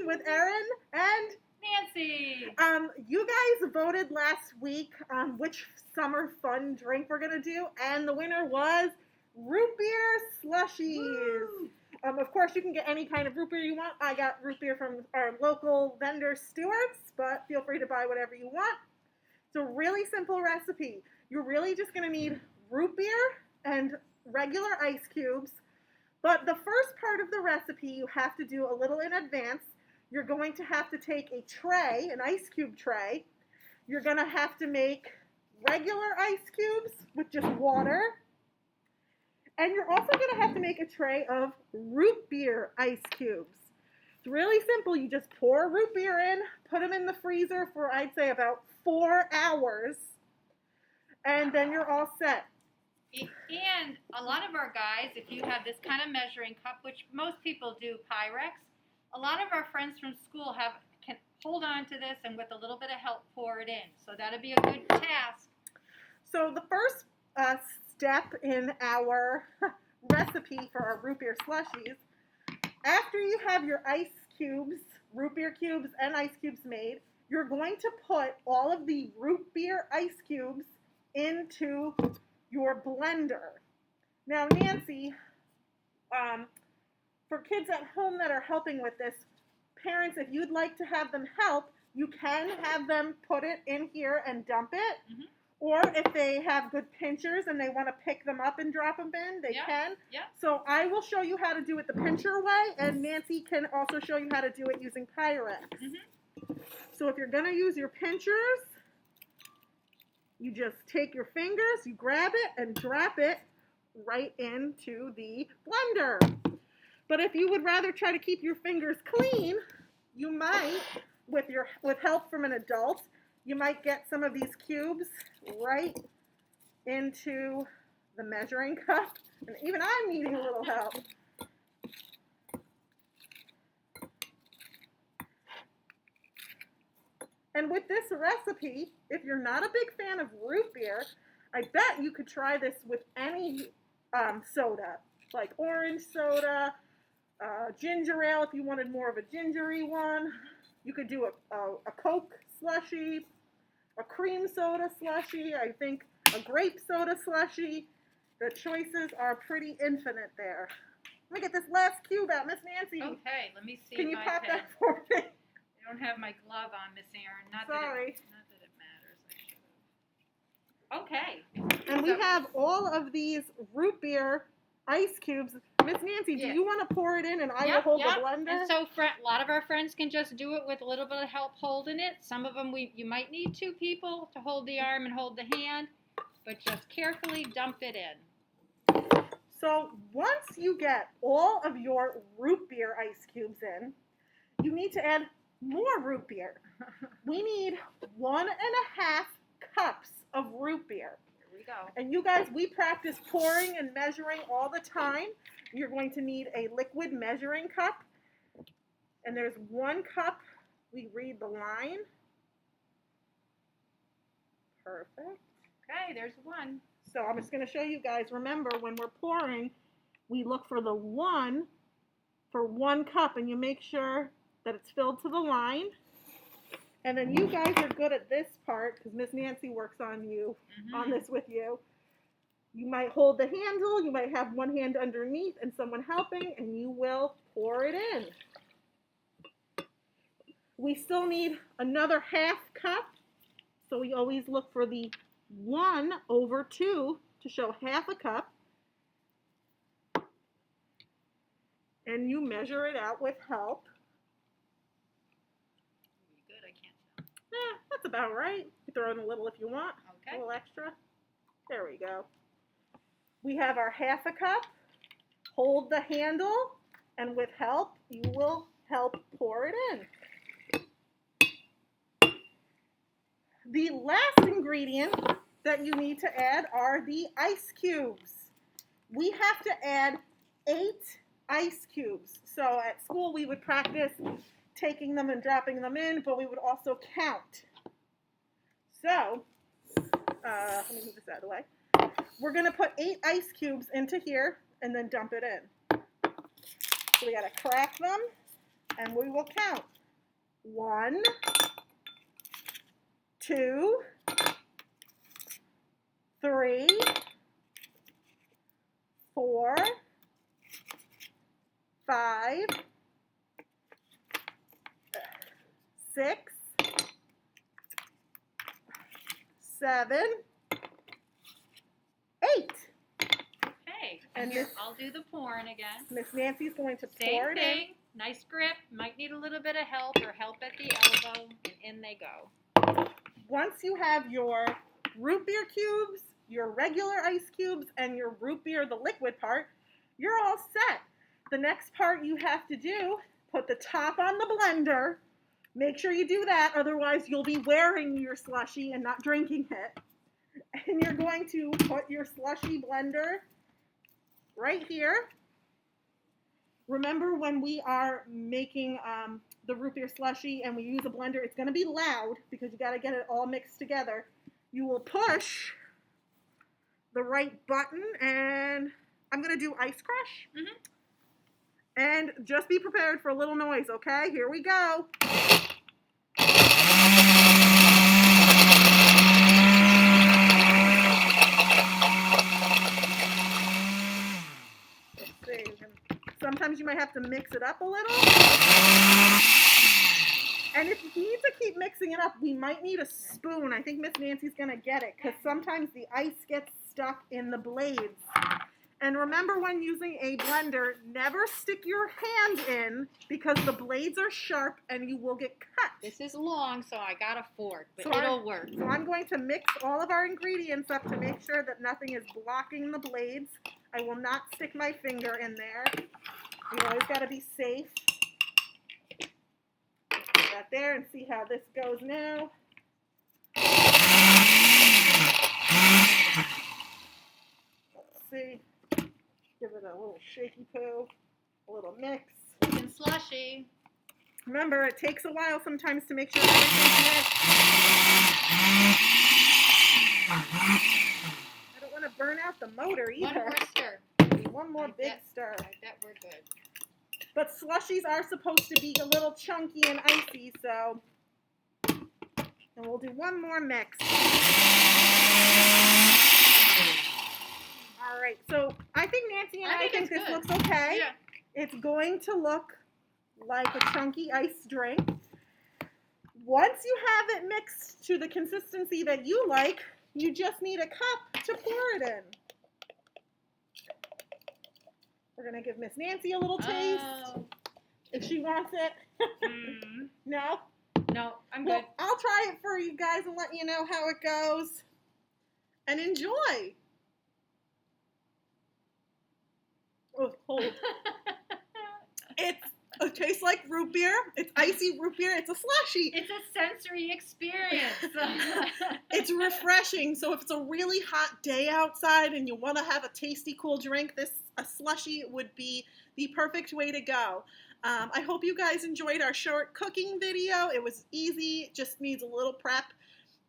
with Erin and Nancy. You guys voted last week on which summer fun drink we're gonna do, and the winner was root beer slushies. Of course, you can get any kind of root beer you want. I got root beer from our local vendor, Stewart's, but feel free to buy whatever you want. It's a really simple recipe. You're really just gonna need root beer and regular ice cubes. But the first part of the recipe you have to do a little in advance. You're going to have to take a tray, an ice cube tray. You're going to have to make regular ice cubes with just water. And you're also going to have to make a tray of root beer ice cubes. It's really simple. You just pour root beer in, put them in the freezer for, I'd say, about 4 hours. And then you're all set. And a lot of our guys, if you have this kind of measuring cup, which most people do Pyrex, a lot of our friends from school can hold on to this and with a little bit of help pour it in. So that'd be a good task. So the first step in our recipe for our root beer slushies, after you have your ice cubes, root beer cubes and ice cubes made, you're going to put all of the root beer ice cubes into your blender. Now, Nancy, for kids at home that are helping with this, parents, if you'd like to have them help, you can have them put it in here and dump it. Mm-hmm. Or if they have good pinchers and they want to pick them up and drop them in, they can. Yeah. So I will show you how to do it the pincher way, and Nancy can also show you how to do it using Pyrex. Mm-hmm. So if you're going to use your pinchers, you just take your fingers, you grab it, and drop it right into the blender. But if you would rather try to keep your fingers clean, you might, with help from an adult, you might get some of these cubes right into the measuring cup. And even I'm needing a little help. And with this recipe, if you're not a big fan of root beer, I bet you could try this with any soda, like orange soda, ginger ale if you wanted more of a gingery one. You could do a Coke slushie, a cream soda slushie, I think a grape soda slushie. The choices are pretty infinite there. Let me get this last cube out, Miss Nancy. Okay, let me see. Can you pop that for me? I don't have my glove on, Miss Erin. Not Sorry. Not that it matters. I should have. Okay. And we have all of these root beer ice cubes. Miss Nancy, do you want to pour it in and I will hold the blender? And so a lot of our friends can just do it with a little bit of help holding it. Some of them you might need 2 people to hold the arm and hold the hand, but just carefully dump it in. So once you get all of your root beer ice cubes in, you need to add more root beer. We need 1.5 cups of root beer. Here we go. And you guys, we practice pouring and measuring all the time. You're going to need a liquid measuring cup. And there's 1 cup. We read the line. Perfect. Okay, there's 1. So I'm just going to show you guys. Remember, when we're pouring, we look for the 1 for 1 cup, and you make sure that it's filled to the line. And then you guys are good at this part because Miss Nancy works on you, on this with you. You might hold the handle, you might have one hand underneath and someone helping, and you will pour it in. We still need another half cup, so we always look for the 1/2 to show half a cup. And you measure it out with help. Good, I can't tell. That's about right. You throw in a little if you want. Okay. A little extra. There we go. We have our half a cup. Hold the handle, and with help, you will help pour it in. The last ingredient that you need to add are the ice cubes. We have to add 8 ice cubes. So at school we would practice taking them and dropping them in, but we would also count. So, let me move this out of the way. We're going to put 8 ice cubes into here and then dump it in. So we got to crack them And we will count. 1, 2, 3, 4, 5, 6, 7, 8. Okay, And and here, this- I'll do the pouring again. Miss Nancy's going to Same pour it in. thing, nice grip, might need a little bit of help or help at the elbow, and in they go. Once you have your root beer cubes, your regular ice cubes, and your root beer, the liquid part, you're all set. The next part you have to do, put the top on the blender. Make sure you do that, otherwise you'll be wearing your slushie and not drinking it. And you're going to put your slushie blender right here. Remember, when we are making the root beer slushie and we use a blender, it's going to be loud because you got to get it all mixed together. You will push the right button, and I'm going to do ice crush. And just be prepared for a little noise, okay? Here we go. Let's see. Sometimes you might have to mix it up a little. And if you need to keep mixing it up, we might need a spoon. I think Miss Nancy's going to get it because sometimes the ice gets stuck in the blades. And remember, when using a blender, never stick your hand in because the blades are sharp and you will get cut. This is long, so I got a fork, but So it'll work. So I'm going to mix all of our ingredients up to make sure that nothing is blocking the blades. I will not stick my finger in there. You always got to be safe. Put that there and see how this goes now. Let's see. Give it a little shaky poo, a little mix. And slushy. Remember, it takes a while sometimes to make sure everything's mixed. I don't want to burn out the motor either. One more stir. One more Like big that. stir. Like that, we're good. But slushies are supposed to be a little chunky and icy, so. And we'll do one more mix. All right, so I think Nancy and I think it's this good. looks okay. Yeah. It's going to look like a chunky ice drink. Once you have it mixed to the consistency that you like, you just need a cup to pour it in. We're going to give Miss Nancy a little taste Oh. if she wants it. No? No, I'm Well, good. I'll try it for you guys and let you know how it goes. And enjoy. Oh, cold. It tastes like root beer. It's icy root beer. It's a slushie. It's a sensory experience. It's refreshing. So if it's a really hot day outside and you want to have a tasty, cool drink, a slushie would be the perfect way to go. I hope you guys enjoyed our short cooking video. It was easy, just needs a little prep.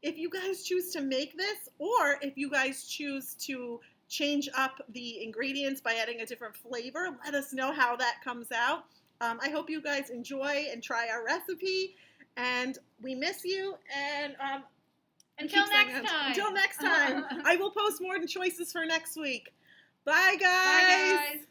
If you guys choose to make this, or if you guys choose to change up the ingredients by adding a different flavor, let us know how that comes out. I hope you guys enjoy and try our recipe, and we miss you, and Until next time. Until next time. I will post more choices for next week. Bye, guys. Bye, guys.